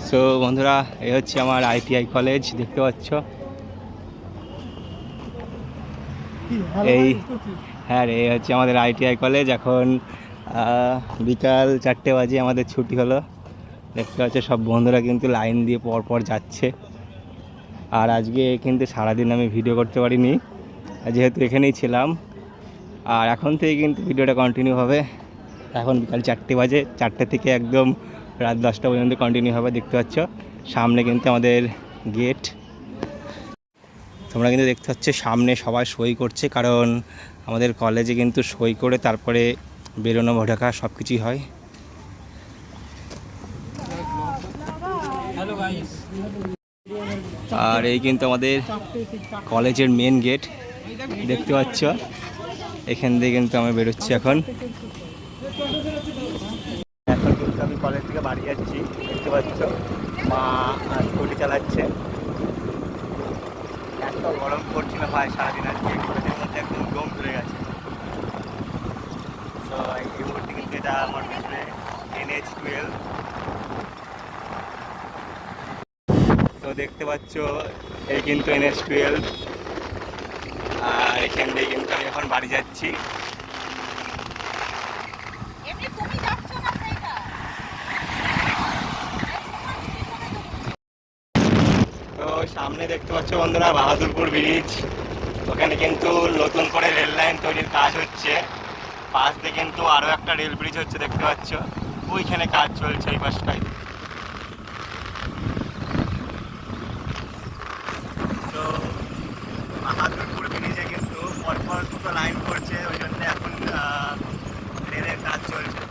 So বন্ধুরা, এই হচ্ছে আমার আইটিআই কলেজ, দেখতে পাচ্ছ। এই হ্যাঁ রে, এই হচ্ছে আমাদের আইটিআই কলেজ। এখন বিকাল 4টে বাজে, আমাদের ছুটি হলো। দেখতে পাচ্ছ সব বন্ধুরা কিন্তু লাইন দিয়ে পর পর যাচ্ছে। আর আজকে কিন্তু সারাদিন আমি ভিডিও করতে পারিনি, যেহেতু এখানেই ছিলাম। আর এখন থেকে কিন্তু ভিডিওটা কন্টিনিউ হবে। এখন বিকাল 4টে বাজে, 4টে থেকে একদম রাত 10টা পর্যন্ত কন্টিনিউ হবে। দেখতে পাচ্ছ সামনে কিন্তু আমাদের গেট। তোমরা কিন্তু দেখতে পাচ্ছ সামনে সবাই সই করছে, কারণ আমাদের কলেজে কিন্তু সই করে তারপরে বেরোনো ঢাকা সব কিছুই হয়। আর এই কিন্তু আমাদের কলেজের মেন গেট, দেখতে পাচ্ছ। এখান দিয়ে কিন্তু আমি বেরোচ্ছি এখন। এখন কিন্তু আমি কলেজ থেকে বাড়ি যাচ্ছি, দেখতে পাচ্ছ। মা স্কুটি চালাচ্ছে। এত গরম পড়ছিল ভাই সারাদিন, আজকে কলেজের মধ্যে একদম দম ধরে গেছে। তো এই মুহূর্তে কিন্তু এটা আমার পিছনে NH12। তো দেখতে পাচ্ছ এই কিন্তু NH12। আর এখান দিয়ে কিন্তু আমি এখন বাড়ি যাচ্ছি। তো সামনে দেখতে পাচ্ছ বন্ধুরা বাহাদুরপুর ব্রিজ। ওখানে কিন্তু নতুন করে রেল লাইন তৈরির কাজ হচ্ছে। পাশ দিয়ে কিন্তু আরও একটা রেল ব্রিজ হচ্ছে, দেখতে পাচ্ছ। ওইখানে কাজ চলছে এই পাশটায়। তো বাহাদুরপুর ব্রিজে কিন্তু পরপর দুটো লাইন করছে, ওই জন্য এখন রেলের কাজ চলছে।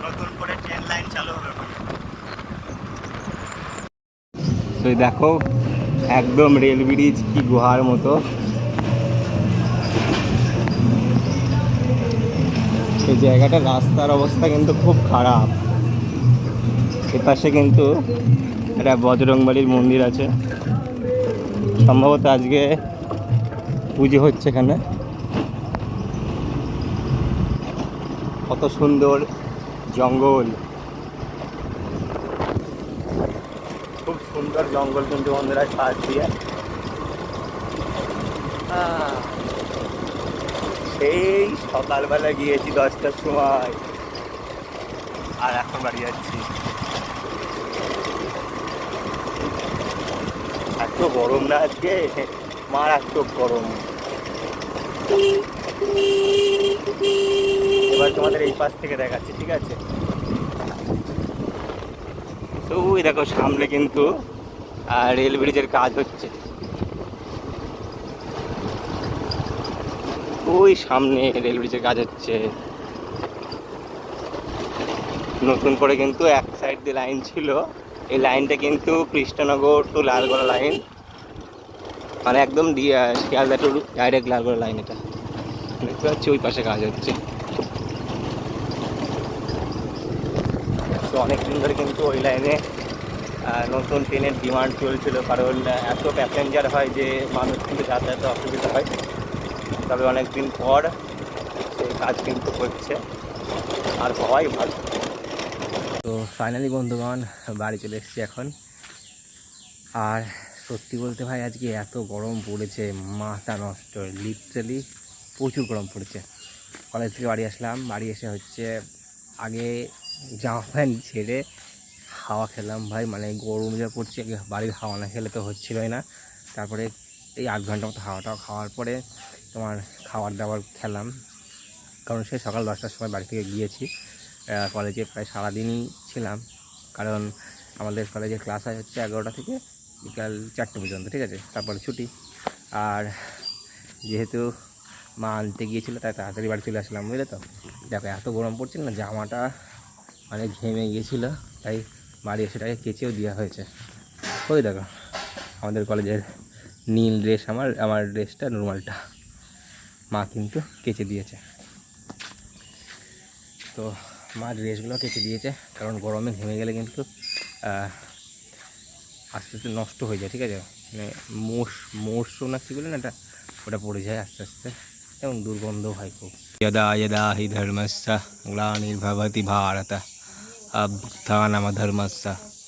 নতুন করে ট্রেন লাইন চালু হবে। তো দেখো একদম রেল ব্রিজ কি গুহার মতো। এই জায়গাটা রাস্তার অবস্থা কিন্তু খুব খারাপ। এপাশে কিন্তু একটা বজরংবলীর মন্দির আছে, সম্ভবত আজকে পুজো হচ্ছে এখানে। কত সুন্দর জঙ্গল, খুব সুন্দর জঙ্গল কিন্তু বন্ধুরা পাশ দিয়ে। সেই সকালবেলা গিয়েছি 10টার সময়, আর এখন বাড়ি যাচ্ছি। এত গরম না আজকে, মারাত্মক গরম। এবার তোমাদের এই পাশ থেকে দেখাচ্ছি, ঠিক আছে। তো ওই দেখো সামনে কিন্তু রেল ব্রিজের কাজ হচ্ছে। ওই সামনে রেল ব্রিজের কাজ হচ্ছে নতুন করে, কিন্তু এক সাইড দিয়ে লাইন ছিল। এই লাইনটা কিন্তু কৃষ্ণনগর টু লালগড়া লাইন, মানে একদম শিয়ালদা টু ডাইরেক্ট লালগড়া লাইন। এটা দেখতে পাচ্ছি ওই পাশে কাজ হচ্ছে। তো অনেকদিন ধরে কিন্তু ওই লাইনে নতুন ট্রেনের ডিমান্ড চলছিল, কারণ এত প্যাসেঞ্জার হয় যে মানুষ কিন্তু যাতায়াতে অসুবিধা হয়। তবে অনেকদিন পর সেই কাজ কিন্তু হচ্ছে, আর হওয়াই ভালো। তো ফাইনালি বন্ধুগণ বাড়ি চলে এসেছি এখন। আর সত্যি বলতে ভাই আজকে এত গরম পড়েছে, মাথা নষ্ট, লিটারালি প্রচুর গরম পড়েছে। কলেজ থেকে বাড়ি আসলাম, বাড়ি এসে হচ্ছে আগে জামা প্যান্ট ছেড়ে হাওয়া খেলাম ভাই, মানে গরম যা পড়ছে, বাড়ির হাওয়া না খেলে তো হচ্ছিলই না। তারপরে এই 8 ঘন্টা মতো হাওয়াটাও খাওয়ার পরে তোমার খাবার দাবার খেলাম, কারণ সে সকাল 10টার সময় বাড়ি থেকে গিয়েছি। কলেজে প্রায় সারাদিনই ছিলাম, কারণ আমাদের কলেজের ক্লাস হচ্ছে 11টা থেকে বিকাল 4টে পর্যন্ত, ঠিক আছে। তারপরে ছুটি। আর যেহেতু মা আনতে গিয়েছিলো তাই তাড়াতাড়ি বাড়ি চলে আসলাম, বুঝলে তো। দেখো এত গরম পড়ছিল না, জামাটা মানে ঘেমে গিয়েছিলো, তাই বাড়ি এসে তাকে কেচেও দেওয়া হয়েছে। ওই দেখো আমাদের কলেজের নীল ড্রেস, আমার ড্রেসটা নর্মালটা মা কিন্তু কেচে দিয়েছে। তো মা ড্রেসগুলো কেচে দিয়েছে, কারণ গরমে ঘেমে গেলে কিন্তু আস্তে আস্তে নষ্ট হয়ে যায়, ঠিক আছে। মানে মোষ না কী বলে না, এটা ওটা পড়ে যায় আস্তে আস্তে, এবং দুর্গন্ধ হয় খুব। यदा यदा हि धर्मस्य ग्लानिर्भवति भारत অভ্যুত্থানমধর্মস্য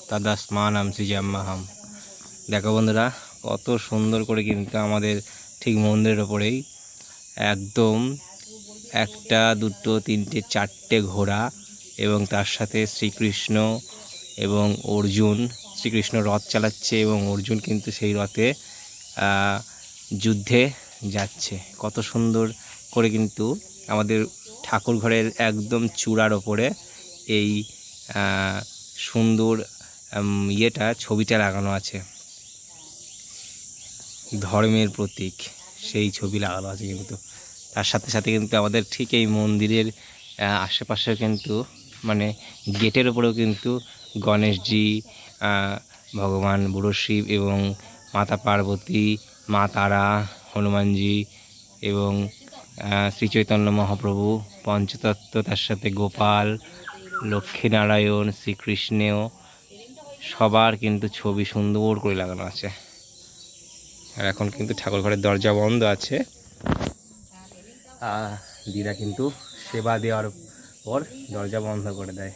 তদস্মানম সৃজাম্যহম। দেখো বন্ধুরা, কত সুন্দর করে কিন্তু আমাদের ঠিক মন্দিরের ওপরেই একদম একটা দুটো তিনটে চারটে ঘোড়া এবং তার সাথে শ্রীকৃষ্ণ এবং অর্জুন। শ্রীকৃষ্ণ রথ চালাচ্ছে এবং অর্জুন কিন্তু সেই রথে যুদ্ধে যাচ্ছে। কত সুন্দর করে কিন্তু আমাদের ঠাকুর ঘরের একদম চূড়ার ওপরে এই সুন্দর ছবিটা লাগানো আছে, ধর্মের প্রতীক সেই ছবি লাগানো আছে। কিন্তু তার সাথে সাথে কিন্তু আমাদের ঠিক এই মন্দিরের আশেপাশে কিন্তু মানে গেটের ওপরেও কিন্তু গণেশজি, ভগবান বুড়ো শিব এবং মাতা পার্বতী, মা তারা, হনুমানজি এবং শ্রী চৈতন্য মহাপ্রভু পঞ্চতত্ত্ব, তার সাথে গোপাল, লক্ষ্মীনারায়ণ, শ্রীকৃষ্ণেও সবার কিন্তু ছবি সুন্দর করে লাগানো আছে। আর এখন কিন্তু ঠাকুর ঘরের দরজা বন্ধ আছে। দিদা কিন্তু সেবা দেওয়ার পর দরজা বন্ধ করে দেয়।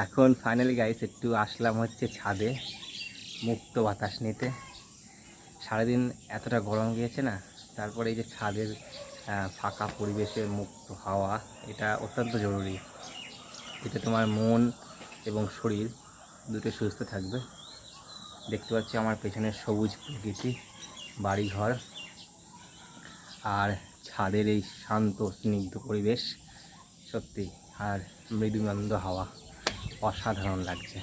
এখন ফাইনালি গাইস একটু আসলাম হচ্ছে ছাদে মুক্ত বাতাস নিতে। সারাদিন এতটা গরম গিয়েছে না, তারপরে এই যে ছাদের ফাঁকা পরিবেশে মুক্ত হাওয়া, এটা অত্যন্ত জরুরি। এতে তোমার মন এবং শরীর দুটো সুস্থ থাকবে। দেখতে পাচ্ছি আমার পেছনের সবুজ প্রকৃতি, বাড়িঘর আর ছাদের এই শান্ত স্নিগ্ধ পরিবেশ, সত্যি আর মৃদুমন্দ হাওয়া অসাধারণ লাগছে।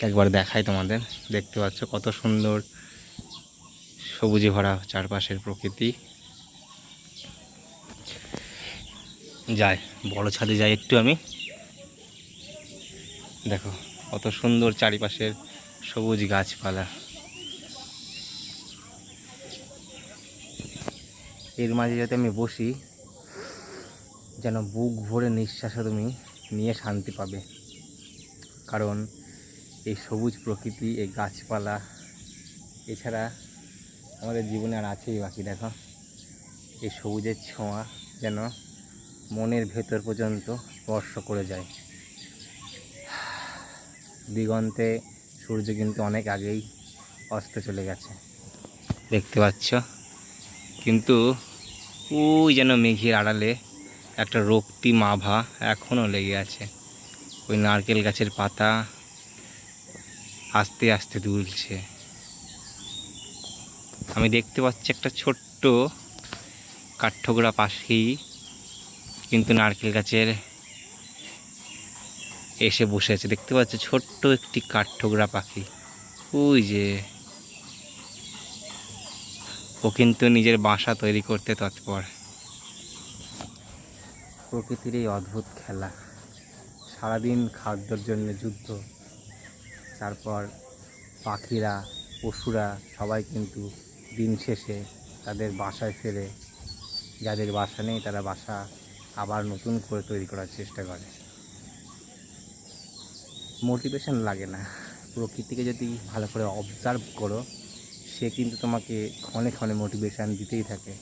একবার দেখাই তোমাদের, দেখতে পাচ্ছ কত সুন্দর সবুজে ভরা চারপাশের প্রকৃতি। যাই বড় ছাদে যাই একটু আমি, দেখো কত সুন্দর চারিপাশের সবুজ গাছপালা। এর মাঝে যাতে আমি বসি, যেন বুক ভরে নিঃশ্বাসে তুমি নিয়ে শান্তি পাবে। কারণ এই সবুজ প্রকৃতি, এই গাছপালা এছাড়া আমাদের জীবনে আর আছেই বাকি। দেখো এই সবুজের ছোঁয়া যেন মনের ভেতর পর্যন্ত স্পর্শ করে যায়। দিগন্তে সূর্য কিন্তু অনেক আগেই অস্ত চলে গেছে, দেখতে পাচ্ছ। কিন্তু ওই যেন মেঘের আড়ালে একটা রক্তিম আভা এখনও লেগে আছে। ওই নারকেল গাছের পাতা আস্তে আস্তে দুলছে। আমি দেখতে পাচ্ছি একটা ছোট্ট কাঠঠোকরা পাখি কিন্তু নারকেল গাছের এসে বসে আছে। দেখতে পাচ্ছি ছোট্ট একটি কাঠঠোকরা পাখি, ওই যে ও কিন্তু নিজের বাসা তৈরি করতে তৎপর। প্রকৃতির এই অদ্ভুত খেলা, সারাদিন খাদ্যর জন্য যুদ্ধ, তারপর পাখিরা, পশুরা সবাই কিন্তু দিন শেষে তাদের বাসায় ফেরে। যাদের বাসা নেই তারা বাসা আবার নতুন করে তৈরি করার চেষ্টা করে। মোটিভেশন লাগে না, প্রকৃতিকে যদি ভালো করে অবজার্ভ করো, সে কিন্তু তোমাকে ক্ষণে ক্ষণে মোটিভেশান দিতেই থাকে।